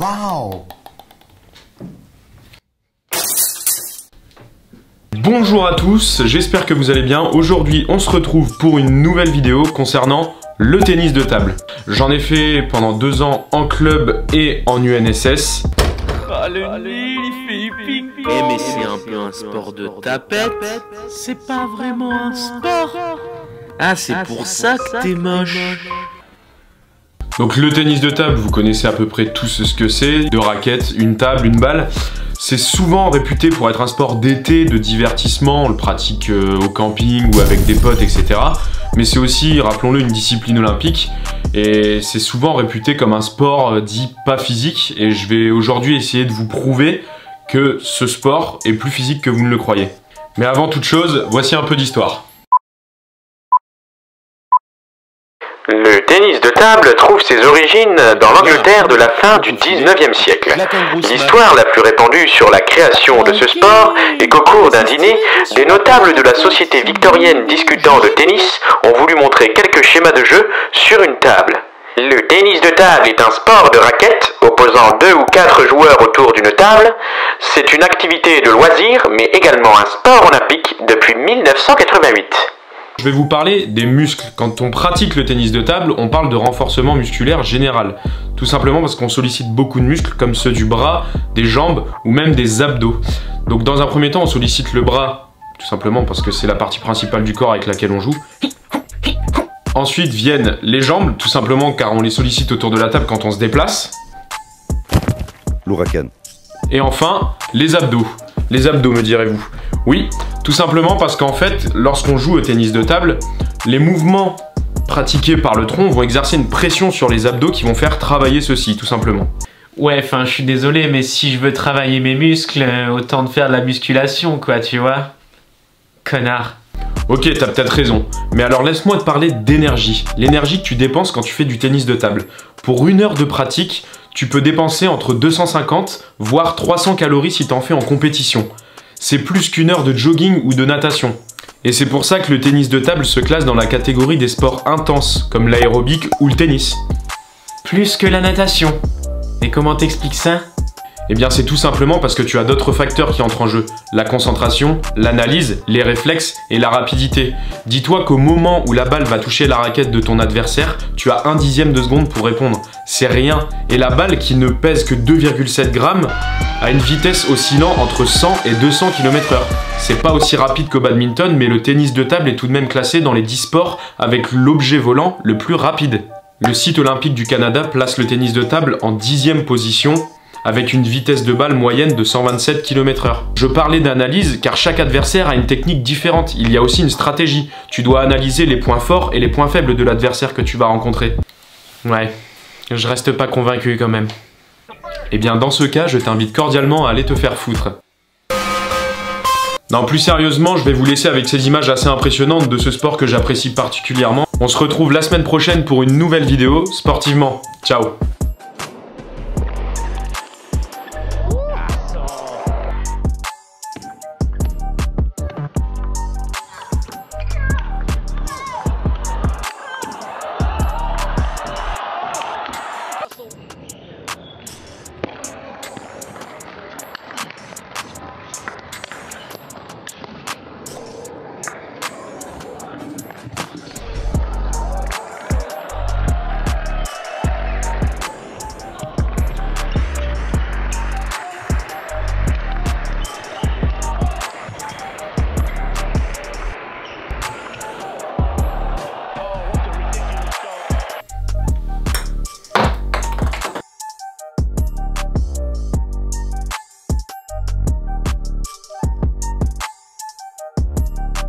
Wow. Bonjour à tous, j'espère que vous allez bien. Aujourd'hui, on se retrouve pour une nouvelle vidéo concernant le tennis de table. J'en ai fait pendant 2 ans en club et en UNSS. Ah, le nez, il fait piquant. Eh mais c'est un peu un sport de tapette. C'est pas vraiment un sport. Ah c'est pour ça que t'es moche. Donc le tennis de table, vous connaissez à peu près tous ce que c'est. 2 raquettes, une table, une balle. C'est souvent réputé pour être un sport d'été, de divertissement. On le pratique au camping ou avec des potes, etc. Mais c'est aussi, rappelons-le, une discipline olympique. Et c'est souvent réputé comme un sport dit pas physique. Et je vais aujourd'hui essayer de vous prouver que ce sport est plus physique que vous ne le croyez. Mais avant toute chose, voici un peu d'histoire. Le tennis de table trouve ses origines dans l'Angleterre de la fin du 19e siècle. L'histoire la plus répandue sur la création de ce sport est qu'au cours d'un dîner, des notables de la société victorienne discutant de tennis ont voulu montrer quelques schémas de jeu sur une table. Le tennis de table est un sport de raquette opposant 2 ou 4 joueurs autour d'une table. C'est une activité de loisir mais également un sport olympique depuis 1988. Je vais vous parler des muscles. Quand on pratique le tennis de table, on parle de renforcement musculaire général. Tout simplement parce qu'on sollicite beaucoup de muscles comme ceux du bras, des jambes ou même des abdos. Donc dans un premier temps, on sollicite le bras, tout simplement parce que c'est la partie principale du corps avec laquelle on joue. Ensuite viennent les jambes, tout simplement car on les sollicite autour de la table quand on se déplace. L'ouragan. Et enfin, les abdos. Les abdos, me direz-vous. Oui, tout simplement parce qu'en fait, lorsqu'on joue au tennis de table, les mouvements pratiqués par le tronc vont exercer une pression sur les abdos qui vont faire travailler ceci, tout simplement. Ouais, enfin, je suis désolé, mais si je veux travailler mes muscles, autant de faire de la musculation, quoi, tu vois. Connard. Ok, t'as peut-être raison, mais alors laisse-moi te parler d'énergie. L'énergie que tu dépenses quand tu fais du tennis de table. Pour 1 heure de pratique, tu peux dépenser entre 250 voire 300 calories si t'en fais en compétition. C'est plus qu'1 heure de jogging ou de natation. Et c'est pour ça que le tennis de table se classe dans la catégorie des sports intenses, comme l'aérobic ou le tennis. Plus que la natation. Et comment t'expliques ça ? Eh bien c'est tout simplement parce que tu as d'autres facteurs qui entrent en jeu. La concentration, l'analyse, les réflexes et la rapidité. Dis-toi qu'au moment où la balle va toucher la raquette de ton adversaire, tu as 1/10 de seconde pour répondre. C'est rien. Et la balle, qui ne pèse que 2,7 grammes, a une vitesse oscillant entre 100 et 200 km/h. C'est pas aussi rapide qu'au badminton, mais le tennis de table est tout de même classé dans les 10 sports avec l'objet volant le plus rapide. Le site olympique du Canada place le tennis de table en 10e position, avec une vitesse de balle moyenne de 127 km/h. Je parlais d'analyse car chaque adversaire a une technique différente. Il y a aussi une stratégie. Tu dois analyser les points forts et les points faibles de l'adversaire que tu vas rencontrer. Ouais, je reste pas convaincu quand même. Eh bien dans ce cas, je t'invite cordialement à aller te faire foutre. Non, plus sérieusement, je vais vous laisser avec ces images assez impressionnantes de ce sport que j'apprécie particulièrement. On se retrouve la semaine prochaine pour une nouvelle vidéo, sportivement. Ciao.